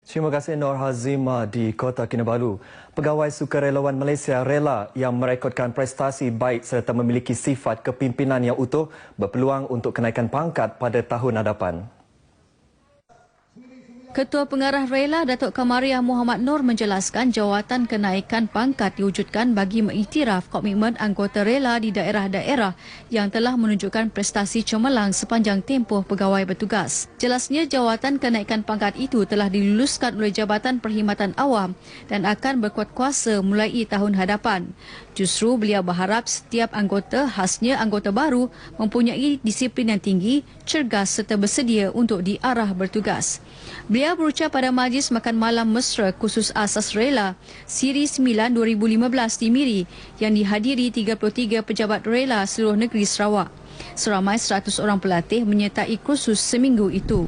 Terima kasih Nur Hazima di Kota Kinabalu. Pegawai sukarelawan Malaysia rela yang merekodkan prestasi baik serta memiliki sifat kepimpinan yang utuh berpeluang untuk kenaikan pangkat pada tahun hadapan. Ketua Pengarah Rela Datuk Kamariah Muhammad Nur menjelaskan jawatan kenaikan pangkat diwujudkan bagi mengiktiraf komitmen anggota rela di daerah-daerah yang telah menunjukkan prestasi cemerlang sepanjang tempoh pegawai bertugas. Jelasnya jawatan kenaikan pangkat itu telah diluluskan oleh Jabatan Perkhidmatan Awam dan akan berkuat kuasa mulai tahun hadapan. Justru beliau berharap setiap anggota, khasnya anggota baru, mempunyai disiplin yang tinggi, cergas serta bersedia untuk diarah bertugas. Beliau berucap pada Majlis Makan Malam Mesra khusus Asas Rela Siri 9 2015 di Miri yang dihadiri 33 pejabat rela seluruh negeri Sarawak. Seramai 100 orang pelatih menyertai kursus seminggu itu.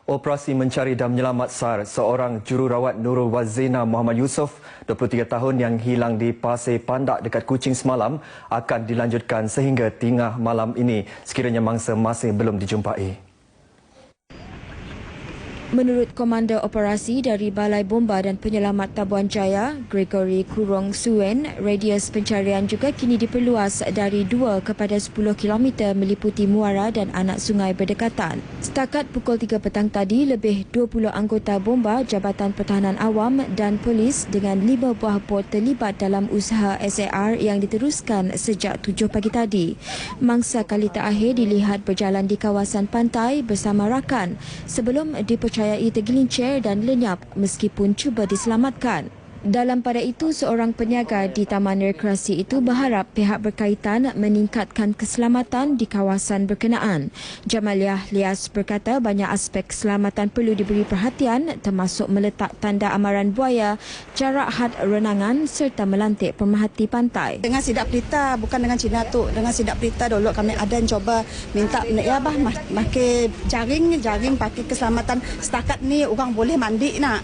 Operasi mencari dan menyelamat SAR seorang jururawat Nurul Wazina Muhammad Yusof, 23 tahun yang hilang di Pasir Pandak dekat Kuching semalam akan dilanjutkan sehingga tengah malam ini sekiranya mangsa masih belum dijumpai. Menurut Komander Operasi dari Balai Bomba dan Penyelamat Tabuan Jaya, Gregory Kurong Suen, radius pencarian juga kini diperluas dari 2 kepada 10 km meliputi muara dan anak sungai berdekatan. Setakat pukul 3 petang tadi, lebih 20 anggota bomba Jabatan Pertahanan Awam dan polis dengan 5 buah bot terlibat dalam usaha SAR yang diteruskan sejak 7 pagi tadi. Mangsa kali terakhir dilihat berjalan di kawasan pantai bersama rakan sebelum dipercayai tergelincir dan lenyap meskipun cuba diselamatkan. Dalam pada itu, seorang peniaga di Taman Rekreasi itu berharap pihak berkaitan meningkatkan keselamatan di kawasan berkenaan. Jamaliah Lias berkata banyak aspek keselamatan perlu diberi perhatian termasuk meletak tanda amaran buaya, jarak had renangan serta melantik pemerhati pantai. Dengan Sidak Pelita, bukan dengan Cina tu. Dengan Sidak Pelita dulu kami ada cuba minta pakai jaring pakai keselamatan. Setakat ni orang boleh mandi nak.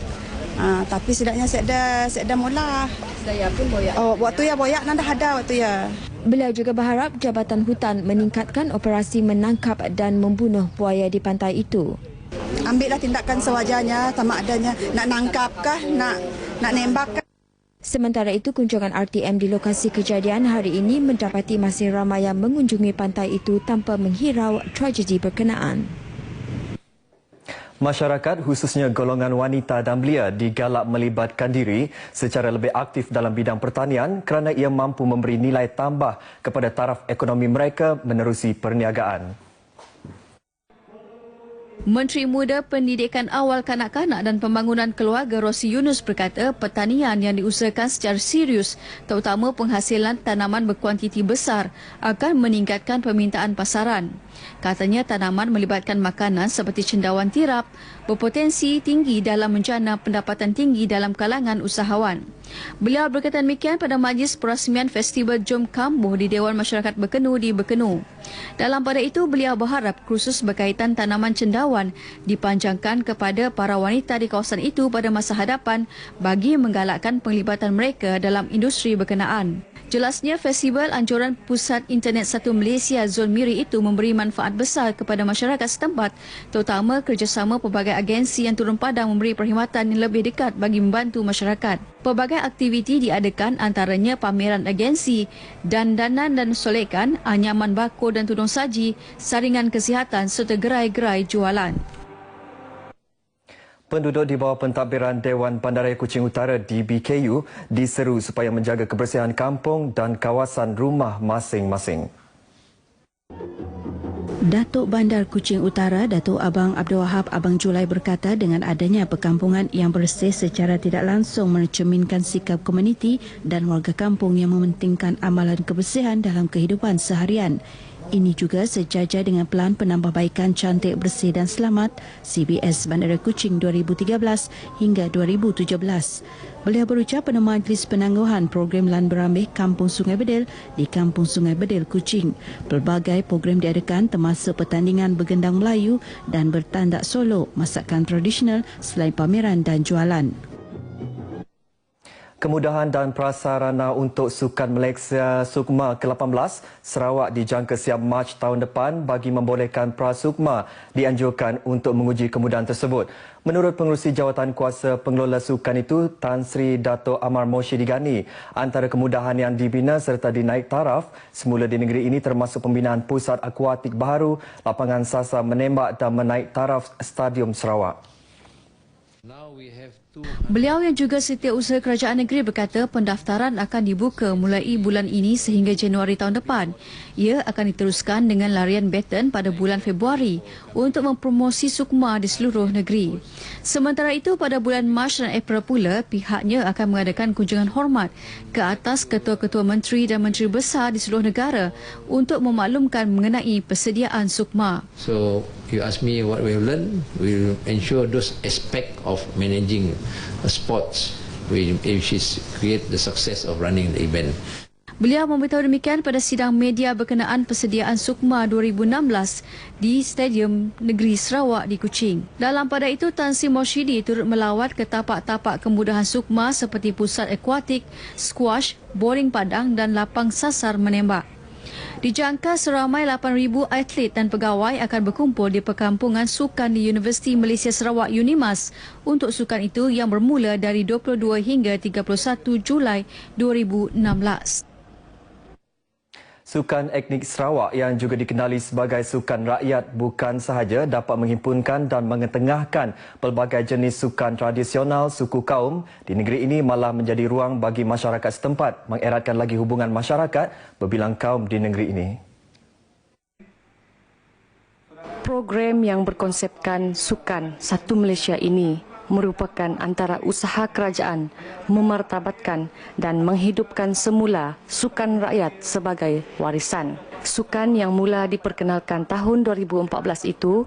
Tapi setidaknya saya ada mula. Saya pun boyak. Waktu ya boyak nanda ada waktu ya. Beliau juga berharap Jabatan Hutan meningkatkan operasi menangkap dan membunuh buaya di pantai itu. Ambillah tindakan sewajarnya sama adanya, nak nangkap kah, nak nembak kah. Sementara itu, kunjungan RTM di lokasi kejadian hari ini mendapati masih ramai yang mengunjungi pantai itu tanpa menghirau tragedi berkenaan. Masyarakat khususnya golongan wanita dan belia digalak melibatkan diri secara lebih aktif dalam bidang pertanian kerana ia mampu memberi nilai tambah kepada taraf ekonomi mereka menerusi perniagaan. Menteri Muda Pendidikan Awal Kanak-Kanak dan Pembangunan Keluarga Rosi Yunus berkata pertanian yang diusahakan secara serius, terutama penghasilan tanaman berkuantiti besar, akan meningkatkan permintaan pasaran. Katanya tanaman melibatkan makanan seperti cendawan tirap berpotensi tinggi dalam menjana pendapatan tinggi dalam kalangan usahawan. Beliau berkata demikian pada majlis perasmian Festival Jom Kambuh di Dewan Masyarakat Berkenu di Berkenu. Dalam pada itu, beliau berharap kursus berkaitan tanaman cendawan dipanjangkan kepada para wanita di kawasan itu pada masa hadapan bagi menggalakkan penglibatan mereka dalam industri berkenaan. Jelasnya, festival anjuran Pusat Internet 1 Malaysia Zon Miri itu memberi manfaat besar kepada masyarakat setempat, terutama kerjasama pelbagai agensi yang turun padang memberi perkhidmatan yang lebih dekat bagi membantu masyarakat. Pelbagai aktiviti diadakan antaranya pameran agensi, dandanan dan solekan, anyaman bakul dan tudung saji, saringan kesihatan serta gerai-gerai jualan. Penduduk di bawah pentadbiran Dewan Bandaraya Kuching Utara DBKU diseru supaya menjaga kebersihan kampung dan kawasan rumah masing-masing. Datuk Bandar Kuching Utara, Datuk Abang Abdul Wahab Abang Julai berkata dengan adanya perkampungan yang bersih secara tidak langsung mencerminkan sikap komuniti dan warga kampung yang mementingkan amalan kebersihan dalam kehidupan seharian. Ini juga sejajar dengan Pelan Penambahbaikan Cantik Bersih dan Selamat CBS Bandara Kuching 2013 hingga 2017. Beliau berucap pada majlis penangguhan program Lan Berambih Kampung Sungai Bedil di Kampung Sungai Bedil, Kuching. Pelbagai program diadakan termasuk pertandingan bergendang Melayu dan bertandak solo, masakan tradisional selain pameran dan jualan. Kemudahan dan prasarana untuk Sukan Malaysia Sukma ke-18 Sarawak dijangka siap Mac tahun depan bagi membolehkan Prasukma dianjurkan untuk menguji kemudahan tersebut. Menurut Pengerusi Jawatan Kuasa Pengelola Sukan itu, Tan Sri Dato' Amar Moshidegani, antara kemudahan yang dibina serta dinaik taraf semula di negeri ini termasuk pembinaan pusat akuatik baharu, lapangan sasar menembak dan menaik taraf Stadium Sarawak. Beliau yang juga Setiausaha Kerajaan Negeri berkata pendaftaran akan dibuka mulai bulan ini sehingga Januari tahun depan. Ia akan diteruskan dengan larian baton pada bulan Februari untuk mempromosi Sukma di seluruh negeri. Sementara itu, pada bulan Mac dan April pula, pihaknya akan mengadakan kunjungan hormat ke atas ketua-ketua menteri dan menteri besar di seluruh negara untuk memaklumkan mengenai persediaan Sukma. So, you ask me what we have learned, we will ensure those aspects of managing sports which is create the success of running the event. Beliau memberitahu demikian pada sidang media berkenaan persediaan Sukma 2016 di Stadium Negeri Sarawak di Kuching. Dalam pada itu, Tan Sri Moshidi turut melawat ke tapak-tapak kemudahan Sukma seperti pusat akuatik, squash, bowling padang dan lapang sasar menembak. Dijangka seramai 8,000 atlet dan pegawai akan berkumpul di perkampungan sukan di Universiti Malaysia Sarawak UNIMAS untuk sukan itu yang bermula dari 22 hingga 31 Julai 2016. Sukan etnik Sarawak yang juga dikenali sebagai sukan rakyat bukan sahaja dapat menghimpunkan dan mengetengahkan pelbagai jenis sukan tradisional suku kaum di negeri ini, malah menjadi ruang bagi masyarakat setempat mengeratkan lagi hubungan masyarakat berbilang kaum di negeri ini. Program yang berkonsepkan Sukan Satu Malaysia ini merupakan antara usaha kerajaan memartabatkan dan menghidupkan semula sukan rakyat sebagai warisan. Sukan yang mula diperkenalkan tahun 2014 itu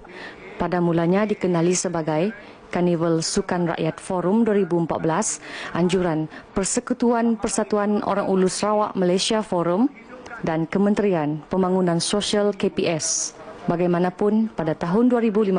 pada mulanya dikenali sebagai Karnival Sukan Rakyat Forum 2014, anjuran Persekutuan Persatuan Orang Ulu Sarawak Malaysia Forum dan Kementerian Pembangunan Sosial KPS. Bagaimanapun, pada tahun 2015,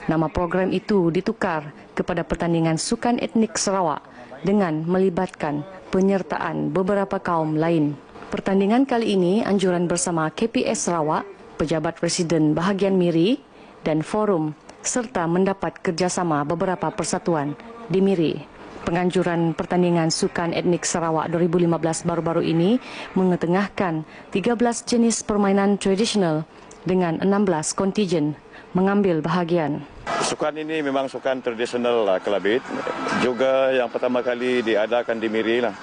nama program itu ditukar kepada Pertandingan Sukan Etnik Sarawak dengan melibatkan penyertaan beberapa kaum lain. Pertandingan kali ini anjuran bersama KPS Sarawak, Pejabat Presiden Bahagian Miri dan Forum serta mendapat kerjasama beberapa persatuan di Miri. Penganjuran Pertandingan Sukan Etnik Sarawak 2015 baru-baru ini mengetengahkan 13 jenis permainan tradisional dengan 16 kontingen mengambil bahagian. Sukan ini memang sukan tradisional Kelabit, juga yang pertama kali diadakan di Miri lah.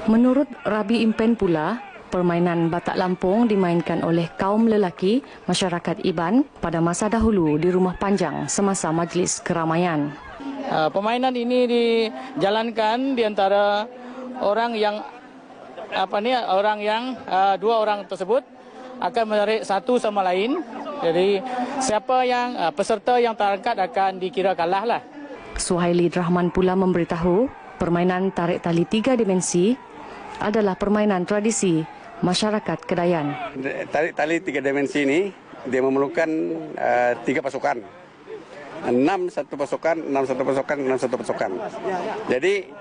Menurut Rabi Impen pula, permainan Batak Lampung dimainkan oleh kaum lelaki masyarakat Iban pada masa dahulu di Rumah Panjang semasa majlis keramaian. Permainan ini dijalankan di antara orang yang dua orang tersebut akan menarik satu sama lain. Jadi siapa yang peserta yang terangkat akan dikira kalah lah. Suhaili Rahman pula memberitahu permainan tarik tali 3 dimensi adalah permainan tradisi masyarakat Kedayan. Tarik tali 3 dimensi ini dia memerlukan 3 pasukan. 6 satu pasukan, 6 satu pasukan, 6 satu pasukan. Jadi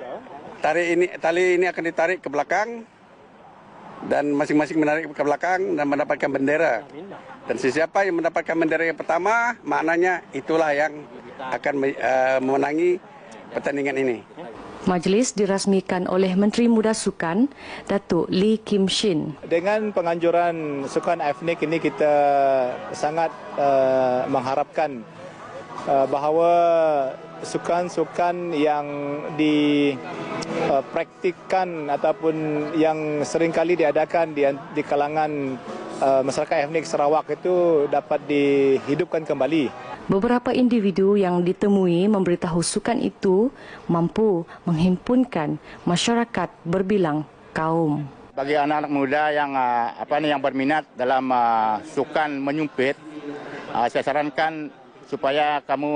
tali ini akan ditarik ke belakang dan masing-masing menarik ke belakang dan mendapatkan bendera. Dan siapa yang mendapatkan bendera yang pertama, maknanya itulah yang akan memenangi pertandingan ini. Majlis dirasmikan oleh Menteri Muda Sukan, Datuk Lee Kim Shin. Dengan penganjuran sukan etnik ini kita sangat mengharapkan bahawa sukan-sukan yang dipraktikkan ataupun yang seringkali diadakan di kalangan masyarakat etnik Sarawak itu dapat dihidupkan kembali. Beberapa individu yang ditemui memberitahu sukan itu mampu menghimpunkan masyarakat berbilang kaum. Bagi anak-anak muda yang berminat dalam sukan menyumpit, saya sarankan supaya kamu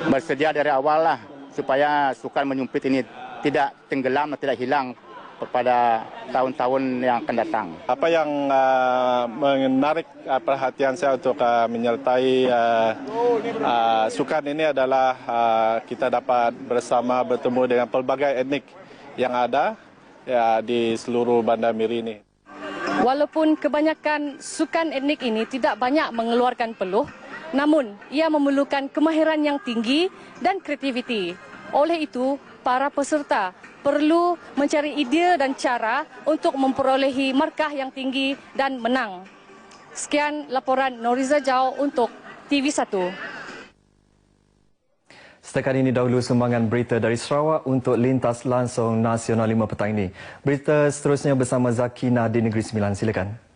bersedia dari awal lah, supaya sukan menyumpit ini tidak tenggelam, tidak hilang pada tahun-tahun yang akan datang. Apa yang menarik perhatian saya untuk menyertai sukan ini adalah kita dapat bersama bertemu dengan pelbagai etnik yang ada di seluruh Bandar Miri ini. Walaupun kebanyakan sukan etnik ini tidak banyak mengeluarkan peluh, namun ia memerlukan kemahiran yang tinggi dan kreativiti. Oleh itu, para peserta perlu mencari idea dan cara untuk memperolehi markah yang tinggi dan menang. Sekian laporan Noriza Jau untuk TV1. Setakat ini dahulu sumbangan berita dari Sarawak untuk Lintas Langsung Nasional 5 petang ini. Berita seterusnya bersama Zakina di Negeri Sembilan. Silakan.